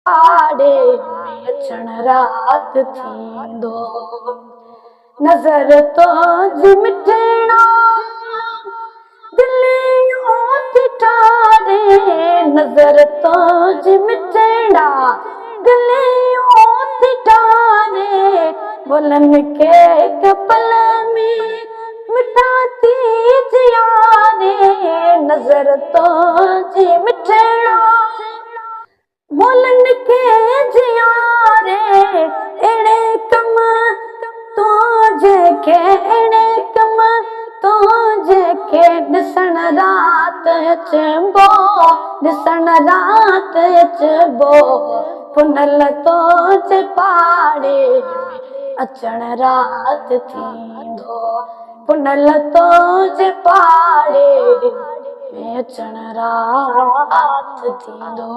पाड़े में अचण रात थींदो। नज़र तो मिटणा दिलियूं थी ठारे, नज़र तो मिटणा दिलियूं थी ठारे, बोलन के कपल में मिठा थी जियारे, नज़र तो मिटणा बोलन के जियारे, एड़े कम तो जेके एड़े कम तो जेके ॾिसण रात अचबो, ॾिसण रात अचबो, पुनल तो पाड़े में अचण रात थींदो, पुनल तो पाड़े में अचण रात थींदो।